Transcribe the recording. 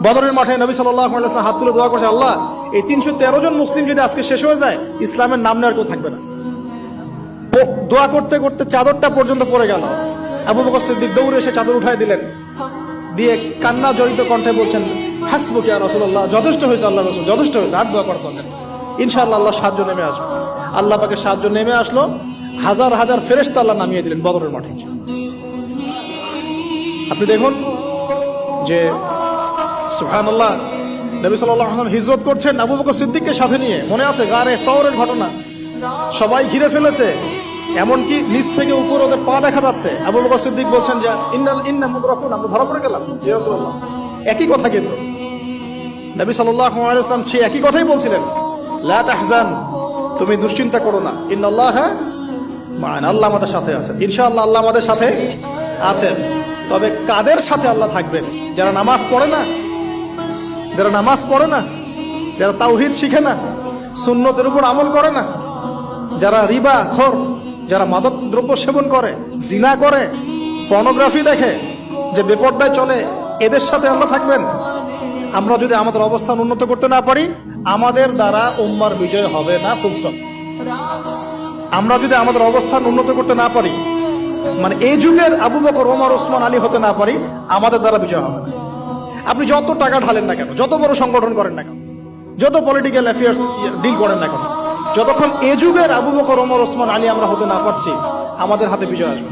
বদরের মাঠে নবী সাল্লাল্লাহু আলাইহি ওয়াসাল্লাম হাত তুলে দোয়া করছে, আল্লাহ এই 313 জন মুসলিম যদি আজকে শেষ হয়ে যায়, ইসলামের নাম নেওয়ার কেউ থাকবে না। দোয়া করতে করতে চাদরটা পর্যন্ত পড়ে গেল। আবু বকর সিদ্দিক দৌড়ে এসে চাদর উঠায় দিলেন, দিয়ে কান্না জড়িত কণ্ঠে বলছেন, হাসবুক ইয়া রাসূলুল্লাহ, যথেষ্ট হয়েছে আল্লাহ রাসূল, যথেষ্ট হয়েছে, আর দোয়া করার দরকার নেই। ইনশাআল্লাহ আল্লাহ সাহায্য নেমে আসবে। আল্লাহ পাকের সাহায্য নেমে আসলো, হাজার হাজার ফেরেশতা আল্লাহ নামিয়ে দিলেন বদরের মাঠে। আপনি দেখুন যে সুবহানাল্লাহ, নবী সাল্লাল্লাহু আলাইহি ওয়াসাল্লাম হিজরত করছেন আবু বকর সিদ্দিককে সাথে নিয়ে। মনে আছে গারে সওরের ঘটনা, সবাই ঘিরে ফেলেছে, এমনকি নিচ থেকে উপর ওদের পা দেখা যাচ্ছে। আবু বকর সিদ্দিক বলছেন যে ইন্না মুদরাকুন, আমরা ধরা পড়ে গেলাম। ইয়া রাসূলুল্লাহ, একই কথা কিন্তু নবী সাল্লাল্লাহু আলাইহি ওয়াসাল্লাম সেই একই কথাই বলছিলেন, লা তাহজান, তুমি দুশ্চিন্তা করো না, ইন্নাল্লাহা মা'ানা, আল্লাহ আমাদের সাথে আছেন। ইনশাআল্লাহ আল্লাহ আমাদের সাথে আছেন। তবে কাদের সাথে আল্লাহ থাকবেন? যারা নামাজ পড়ে না, যারা নামাজ পড়ে না, যারা তাওহীদ শিখে না, সুন্নতের উপর আমল করে না, যারা রিবা খোর, যারা মাদক দ্রব্য সেবন করে, জিনা করে, পর্নোগ্রাফি দেখে, যে বেপরদায় চলে, এদের সাথে আল্লাহ থাকবেন। আমরা যদি আমাদের অবস্থান উন্নত করতে না পারি, আমাদের দ্বারা উম্মার বিজয় হবে না, ফুল স্টপ। আমরা যদি আমাদের অবস্থান উন্নত করতে না পারি, মানে এই যুগের আবু বকর, ওমর, ওসমান, আলী হতে না পারি, আমাদের দ্বারা বিজয় হবে না। আপনি যত টাকা ঢালেন না কেন, যত বড় সংগঠন করেন না কেন, যত পলিটিক্যাল অ্যাফেয়ার্স ডিল করেন না কেন, যতক্ষণ এ যুগের আবু বকর, ওমর, ওসমান, আলী আমরা হতে না পারছি, আমাদের হাতে বিজয় আসবে।